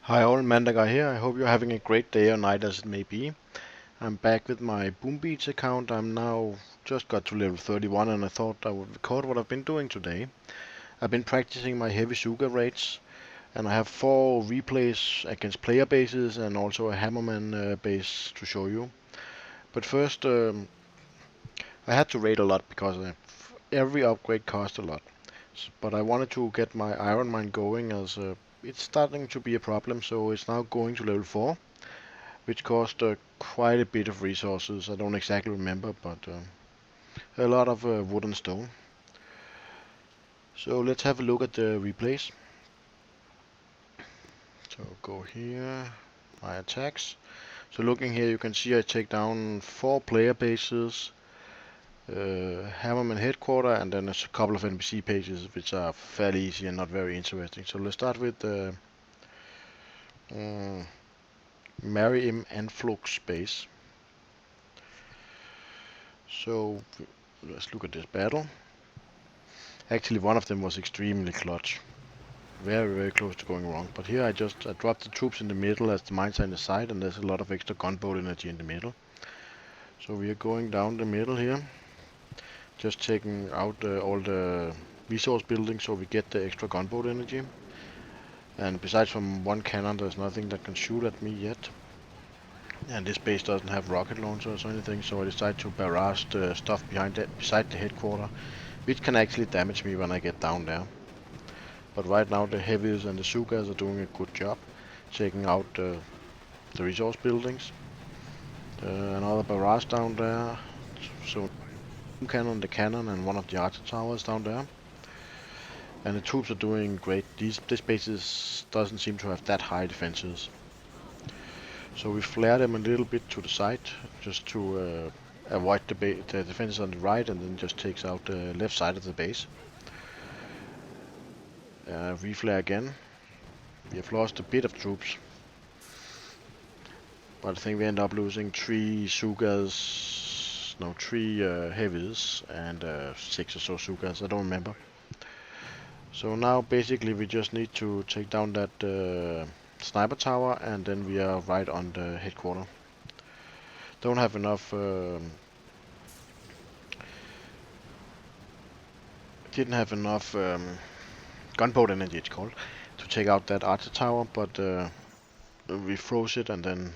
Hi all, Mandagar here. I hope you're having a great day or night as it may be. I'm back with my Boom Beats account. I'm now just got to level 31 and I thought I would record what I've been doing today. I've been practicing my heavy Suga raids and I have 4 replays against player bases and also a Hammerman base to show you. But first, I had to raid a lot because every upgrade cost a lot. But I wanted to get my Iron Mine going as it's starting to be a problem, so it's now going to level 4. Which cost quite a bit of resources. I don't exactly remember, but a lot of wood and stone. So let's have a look at the replays. So go here, my attacks. So looking here, you can see I take down 4 player bases, Hammerman headquarter, and then there's a couple of NPC pages which are fairly easy and not very interesting. So let's start with um, Marim and Flux base. So let's look at this battle. Actually, one of them was extremely clutch. Very close to going wrong. But here I dropped the troops in the middle as the mines are in the side, and there's a lot of extra gunboat energy in the middle. So we are going down the middle here, just taking out all the resource buildings so we get the extra gunboat energy. And besides from one cannon, there's nothing that can shoot at me yet. And this base doesn't have rocket launchers or anything, so I decide to barrage the stuff beside the headquarter, which can actually damage me when I get down there. But right now the heavies and the Sugas are doing a good job taking out the resource buildings. Another barrage down there. So the cannon, and one of the archer towers down there. And the troops are doing great. This base doesn't seem to have that high defenses. So we flare them a little bit to the side, just to avoid the defenses on the right, and then just takes out the left side of the base. Reflare again. We have lost a bit of troops, but I think we end up losing 3 Sugas, no, 3 heavies and 6 or so Sugas, I don't remember. So now basically we just need to take down that sniper tower, and then we are right on the headquarter. Don't have enough, didn't have enough gunboat energy, it's called, to take out that archer tower, but we froze it and then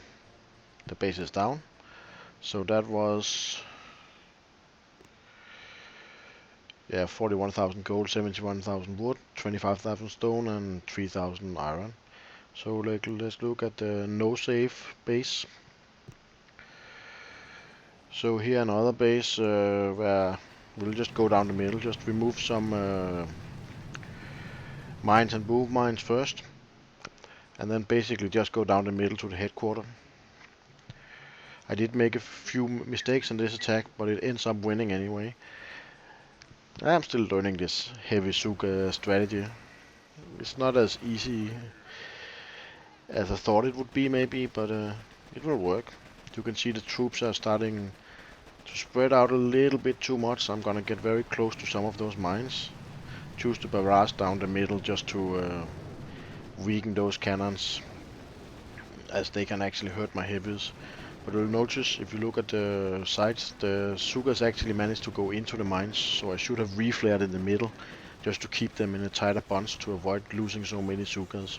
the base is down. So that was 41,000 gold, 71,000 wood, 25,000 stone, and 3,000 iron. So let's look at the no save base. So here another base where we'll just go down the middle, just remove some mines and move mines first, and then basically just go down the middle to the headquarter. I did make a few mistakes in this attack, but it ends up winning anyway. I'm still learning this heavy Suga strategy. It's not as easy as I thought it would be maybe, but it will work. You can see the troops are starting to spread out a little bit too much. I'm gonna get very close to some of those mines. Choose the barrage down the middle just to weaken those cannons, as they can actually hurt my heavies. But you'll notice if you look at the sides, the Sugas actually managed to go into the mines, so I should have reflared in the middle just to keep them in a tighter bunch to avoid losing so many Sugas.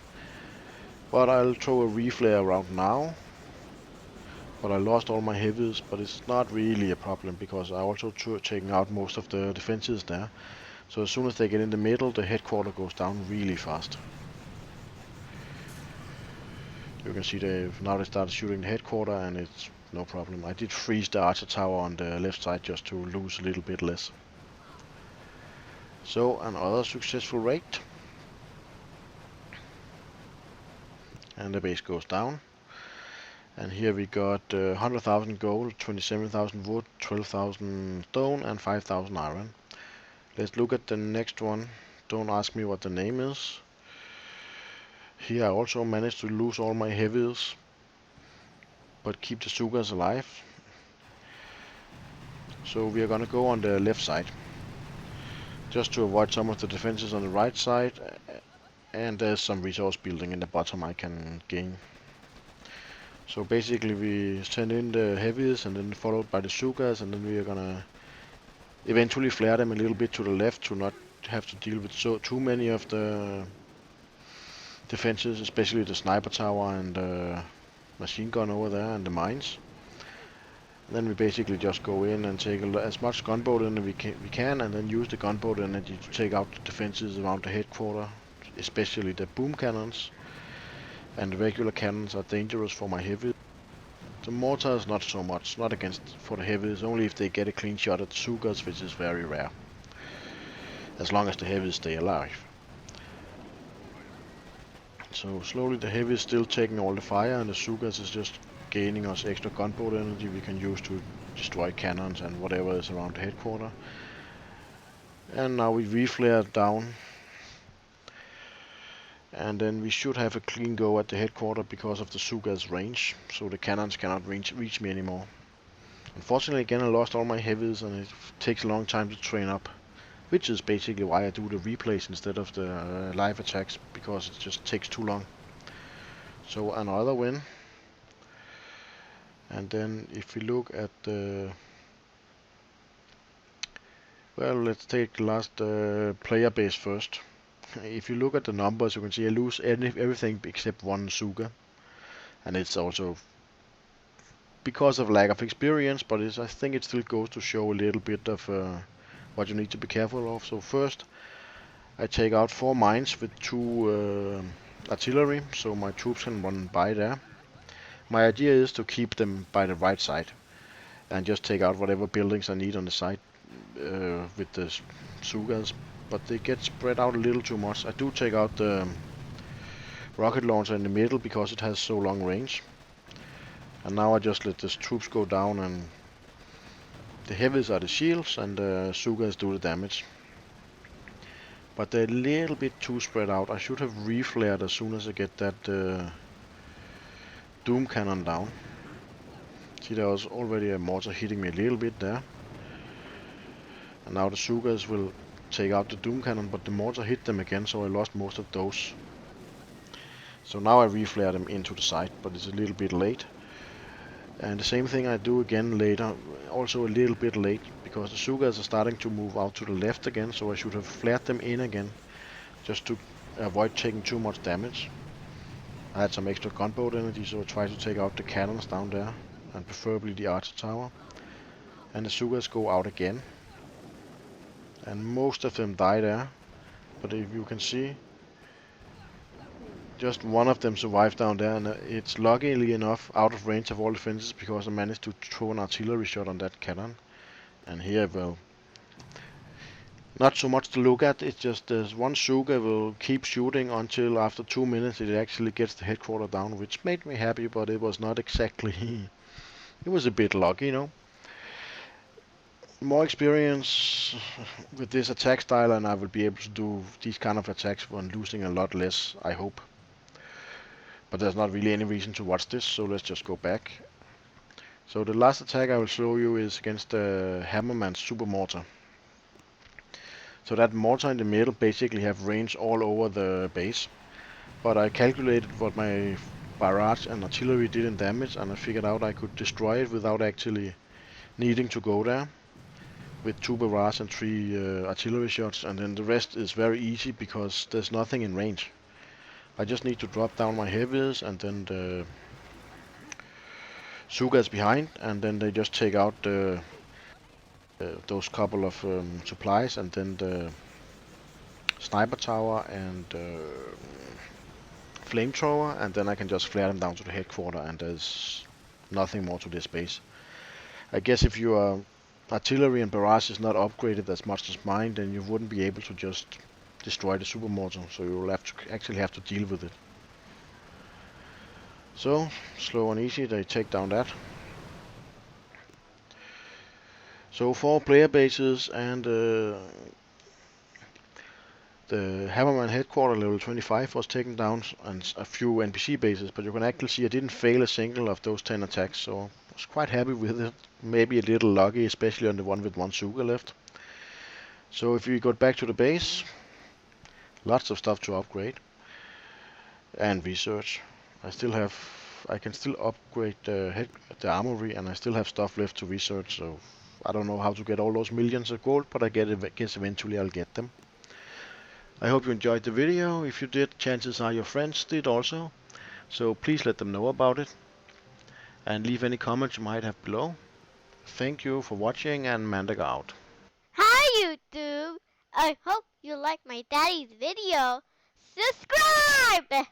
But I'll throw a reflare around now. But I lost all my heavies, but it's not really a problem because I also taken out most of the defenses there. So as soon as they get in the middle, the headquarter goes down really fast. You can see now they started shooting the headquarter, and it's no problem. I did freeze the archer tower on the left side just to lose a little bit less. So another successful raid. And the base goes down. And here we got 100,000 gold, 27,000 wood, 12,000 stone, and 5,000 iron. Let's look at the next one. Don't ask me what the name is. Here I also managed to lose all my heavies, but keep the Sugas alive. So we are gonna go on the left side, just to avoid some of the defenses on the right side. and there's some resource building in the bottom I can gain. So basically we send in the heavies and then followed by the Sugas, and then we are gonna eventually flare them a little bit to the left to not have to deal with too many of the defenses, especially the sniper tower and the machine gun over there and the mines. Then we basically just go in and take as much gunboat energy we can, and then use the gunboat energy to take out the defenses around the headquarter, especially the boom cannons. And the regular cannons are dangerous for my heavy. The mortars not so much, not against for the heavies, only if they get a clean shot at the Sugas, which is very rare. As long as the heavies stay alive. So slowly the heavy is still taking all the fire, and the Sugas is just gaining us extra gunboat energy we can use to destroy cannons and whatever is around the headquarter. And now we re-flare down, and then we should have a clean go at the headquarter because of the Sugas range, so the cannons cannot reach me anymore. Unfortunately, again, I lost all my heavies, and it takes a long time to train up, which is basically why I do the replays instead of the live attacks, because it just takes too long. So another win. And then if we look at the... Well, let's take the last player base first. If you look at the numbers, you can see I lose everything except one Suga. And it's also because of lack of experience, but I think it still goes to show a little bit of what you need to be careful of. So first, I take out 4 mines with 2 artillery, so my troops can run by there. My idea is to keep them by the right side and just take out whatever buildings I need on the side with the Sugas, but they get spread out a little too much. I do take out the rocket launcher in the middle because it has so long range. And now I just let the troops go down, and the heavies are the shields and the Sugas do the damage. But they're a little bit too spread out. I should have re-flared as soon as I get that Doom cannon down. See, there was already a mortar hitting me a little bit there. And now the Sugas will take out the Doom cannon, but the mortar hit them again, so I lost most of those. So now I re-flare them into the site, but it's a little bit late. And the same thing I do again later, also a little bit late, because the Sugas are starting to move out to the left again, so I should have flared them in again, just to avoid taking too much damage. I had some extra gunboat energy, so I tried to take out the cannons down there, and preferably the archer tower. And the Sugas go out again. And most of them die there, but if you can see, just one of them survived down there, and it's luckily enough out of range of all defenses because I managed to throw an artillery shot on that cannon. And here, well, not so much to look at, it's just there's one Suga will keep shooting until after 2 minutes it actually gets the headquarter down, which made me happy, but it was not exactly... it was a bit lucky, you know. More experience with this attack style, and I will be able to do these kind of attacks when losing a lot less, I hope. But there's not really any reason to watch this, so let's just go back. So the last attack I will show you is against the Hammerman super mortar. So that mortar in the middle basically have range all over the base. But I calculated what my barrage and artillery did in damage, and I figured out I could destroy it without actually needing to go there. With 2 barrage and 3 artillery shots, and then the rest is very easy because there's nothing in range. I just need to drop down my heavies, and then the Sugas behind, and then they just take out those couple of supplies, and then the sniper tower and flamethrower, and then I can just flare them down to the headquarter, and there's nothing more to this base. I guess if your artillery and barrage is not upgraded as much as mine, then you wouldn't be able to just destroy the super mortar, so you will actually have to deal with it. So, slow and easy, they take down that. So 4 player bases and the Hammerman headquarter level 25 was taken down, and a few NPC bases, but you can actually see I didn't fail a single of those 10 attacks, so I was quite happy with it. Maybe a little lucky, especially on the one with 1 Suga left. So if we go back to the base, lots of stuff to upgrade. and research. I can still upgrade the armory, and I still have stuff left to research. So I don't know how to get all those millions of gold, but guess eventually I'll get them. I hope you enjoyed the video. If you did, chances are your friends did also. So please let them know about it and leave any comments you might have below. Thank you for watching, and Mandagar out. Hi YouTube! I hope you like my daddy's video. Subscribe!